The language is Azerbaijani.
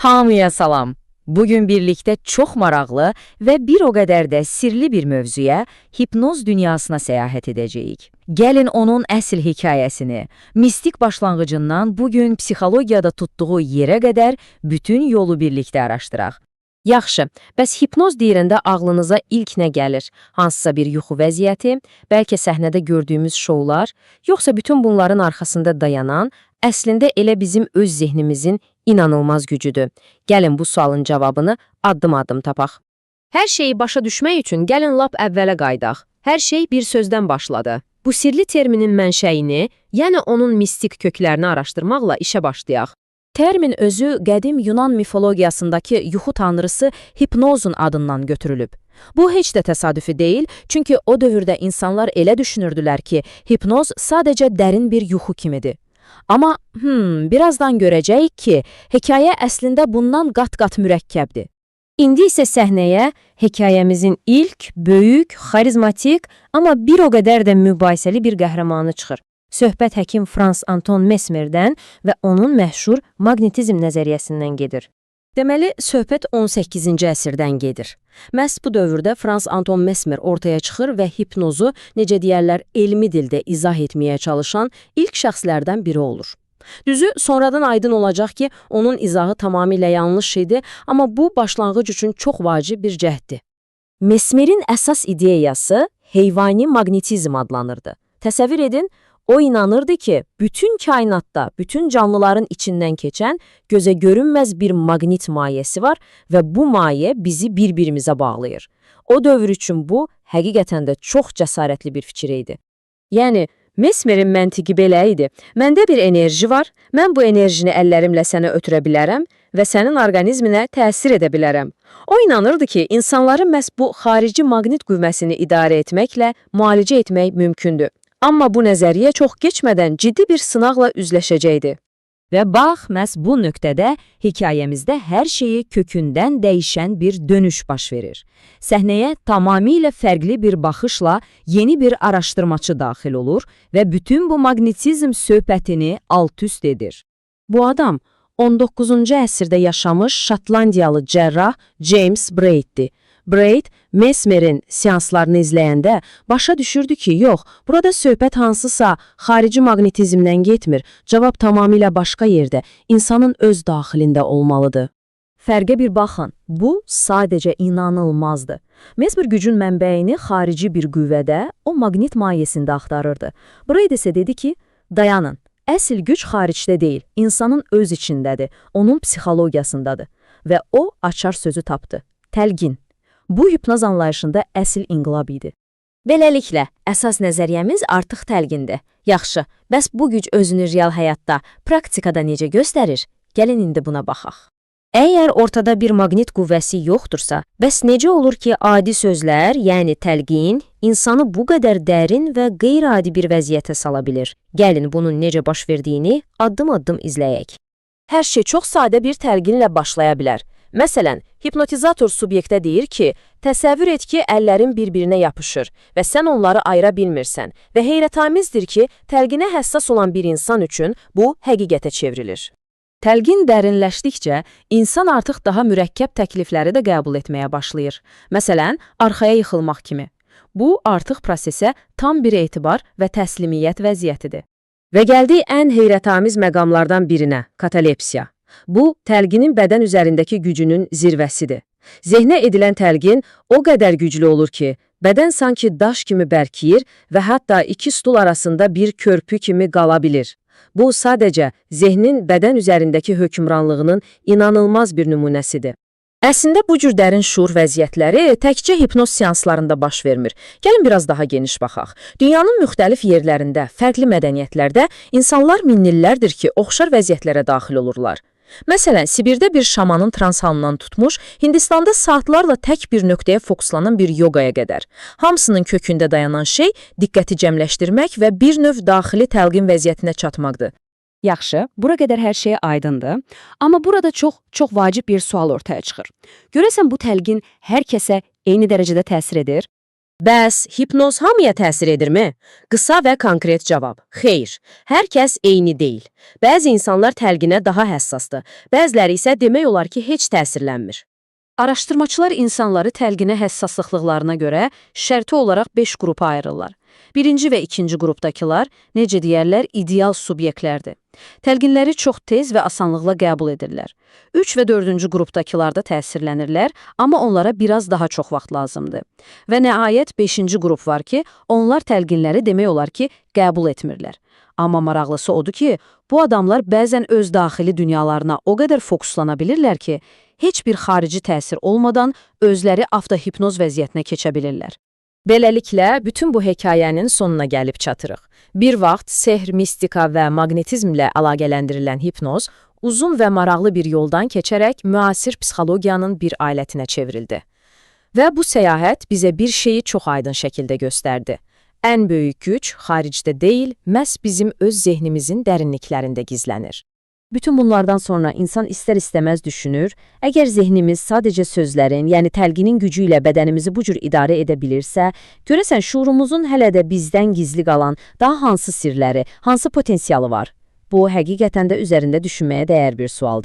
Hamıya salam. Bugün birlikte çok maraqlı ve bir o qədər də sirli bir mövzuya, hipnoz dünyasına səyahət edəcəyik. Gəlin onun əsl hekayəsini, mistik başlanğıcından bugün psixologiyada tutduğu yerə qədər bütün yolu birlikte araşdıraq. Yaxşı, bəs hipnoz deyirəndə ağlınıza ilk nə gəlir? Hansısa bir yuxu vəziyyəti, bəlkə səhnədə gördüyümüz şoular, yoxsa bütün bunların arxasında dayanan, əslində elə bizim öz zehnimizin inanılmaz gücüdür. Gəlin bu sualın cavabını addım-addım tapaq. Hər şeyi başa düşmək üçün gəlin lap əvvələ qaydaq. Hər şey bir sözdən başladı. Bu sirli terminin mənşəyini, yəni onun mistik köklərini araşdırmaqla işə başlayaq. Termin özü qədim Yunan mifologiyasındakı yuxu tanrısı hipnozun adından götürülüb. Bu heç də təsadüfi deyil, çünki o dövrdə insanlar elə düşünürdülər ki, hipnoz sadəcə dərin bir yuxu kimidir. Amma birazdan görəcəyik ki, hekayə əslində bundan qat-qat mürəkkəbdir. İndi isə səhnəyə hekayəmizin ilk, böyük, xarizmatik, amma bir o qədər də mübahisəli bir qəhrəmanı çıxır. Söhbət həkim Frans Anton Mesmerdən və onun məşhur maqnetizm nəzəriyyəsindən gedir. Deməli, söhbət 18-ci əsrdən gedir. Məhz bu dövrdə Frans Anton Mesmer ortaya çıxır və hipnozu, necə deyərlər, elmi dildə izah etməyə çalışan ilk şəxslərdən biri olur. Düzü, sonradan aydın olacaq ki, onun izahı tamamilə yanlış idi, amma bu başlanğıc üçün çox vacib bir cəhddir. Mesmerin əsas ideyası heyvani maqnetizm adlanırdı. Təsəvvür edin, o inanırdı ki, bütün kainatda, bütün canlıların içindən keçən gözə görünməz bir maqnit mayesi var və bu maye bizi bir-birimizə bağlayır. O dövr üçün bu, həqiqətən də çox cəsarətli bir fikir idi. Yəni, Mesmerin məntiqi belə idi. Məndə bir enerji var, mən bu enerjini əllərimlə sənə ötürə bilərəm və sənin orqanizminə təsir edə bilərəm. O inanırdı ki, insanların məhz bu xarici maqnit qüvvəsini idarə etməklə müalicə etmək mümkündür. Amma bu nəzəriyyə çox keçmədən ciddi bir sınaqla üzləşəcəkdi. Və bax, məhz bu nöqtədə hekayəmizdə hər şeyi kökündən dəyişən bir dönüş baş verir. Səhnəyə tamamilə fərqli bir baxışla yeni bir araşdırmaçı daxil olur və bütün bu maqnetizm söhbətini alt-üst edir. Bu adam 19-cu əsrdə yaşamış Şotlandiyalı cərrah James Braid'dir. Braid, Mesmerin seanslarını izləyəndə başa düşürdü ki, yox, burada söhbət hansısa xarici maqnetizmdən getmir, cavab tamamilə başqa yerdə, insanın öz daxilində olmalıdır. Fərqə bir baxın, bu sadəcə inanılmazdı. Mesmer gücün mənbəyini xarici bir qüvvədə, o maqnit mayesində axtarırdı. Braid isə dedi ki, dayanın, əsl güc xaricdə deyil, insanın öz içindədir, onun psixologiyasındadır. Və o açar sözü tapdı, təlqin. Bu hipnoz anlayışında əsl inqilab idi. Beləliklə, əsas nəzəriyyəmiz artıq təlqindir. Yaxşı, bəs bu güc özünü real həyatda, praktikada necə göstərir? Gəlin indi buna baxaq. Əgər ortada bir maqnit qüvvəsi yoxdursa, bəs necə olur ki, adi sözlər, yəni təlqin, insanı bu qədər dərin və qeyri-adi bir vəziyyətə sala bilir? Gəlin bunun necə baş verdiyini addım-addım izləyək. Hər şey çox sadə bir təlqinlə başlaya bilər. Məsələn, hipnotizator subyektə deyir ki, təsəvvür et ki, əllərin bir-birinə yapışır və sən onları ayıra bilmirsən və heyrətamizdir ki, təlqinə həssas olan bir insan üçün bu həqiqətə çevrilir. Təlqin dərinləşdikcə, insan artıq daha mürəkkəb təklifləri də qəbul etməyə başlayır. Məsələn, arxaya yıxılmaq kimi. Bu, artıq prosesə tam bir etibar və təslimiyyət vəziyyətidir. Və gəldik ən heyrətamiz məqamlardan birinə, katalepsiya. Bu, təlqinin bədən üzərindəki gücünün zirvəsidir. Zehnə edilən təlqin o qədər güclü olur ki, bədən sanki daş kimi bərkiyir və hətta iki stul arasında bir körpü kimi qala bilir. Bu, sadəcə zehnin bədən üzərindəki hökmranlığının inanılmaz bir nümunəsidir. Əslində, bu cür dərin şuur vəziyyətləri təkcə hipnoz seanslarında baş vermir. Gəlin biraz daha geniş baxaq. Dünyanın müxtəlif yerlərində, fərqli mədəniyyətlərdə insanlar minillərdir ki, oxşar vəziyyətlərə daxil olurlar. Məsələn, Sibirdə bir şamanın trans halından tutmuş, Hindistanda saatlarla tək bir nöqtəyə fokuslanan bir yoqaya qədər. Hamısının kökündə dayanan şey diqqəti cəmləşdirmək və bir növ daxili təlqin vəziyyətinə çatmaqdır. Yaxşı, bura qədər hər şey aydındır, amma burada çox vacib bir sual ortaya çıxır. Görəsən bu təlqin hər kəsə eyni dərəcədə təsir edir? Bəs hipnoz hamıya təsir edirmi? Qısa və konkret cavab: xeyr. Hər kəs eyni deyil. Bəzi insanlar təlqinə daha həssasdır, bəziləri isə demək olar ki, heç təsirlənmir. Araşdırmaçılar insanları təlqinə həssaslıqlarına görə şərti olaraq 5 qrupa ayırırlar. Birinci və ikinci qrupdakılar, necə deyərlər, ideal subyektlərdir. Təlqinləri çox tez və asanlıqla qəbul edirlər. 3 və 4-cü qrupdakılar da təsirlənirlər, amma onlara biraz daha çox vaxt lazımdır. Və nəhayət 5-ci qrup var ki, onlar təlqinləri demək olar ki, qəbul etmirlər. Amma maraqlısı odur ki, bu adamlar bəzən öz daxili dünyalarına o qədər fokuslana bilirlər ki, heç bir xarici təsir olmadan özləri avtohipnoz vəziyyətinə keçə bilirlər. Beləliklə, bütün bu hekayənin sonuna gəlib çatırıq. Bir vaxt sehr, mistika və maqnetizmlə əlaqələndirilən hipnoz uzun və maraqlı bir yoldan keçərək müasir psixologiyanın bir alətinə çevrildi. Və bu səyahət bizə bir şeyi çox aydın şəkildə göstərdi. Ən böyük güc xaricdə deyil, məhz bizim öz zehnimizin dərinliklərində gizlənir. Bütün bunlardan sonra insan istər-istəməz düşünür, əgər zehnimiz sadəcə sözlərin, yəni təlqinin gücü ilə bədənimizi bu cür idarə edə bilirsə, görəsən şuurumuzun hələ də bizdən gizli qalan daha hansı sirləri, hansı potensialı var? Bu, həqiqətən də üzərində düşünməyə dəyər bir sualdır.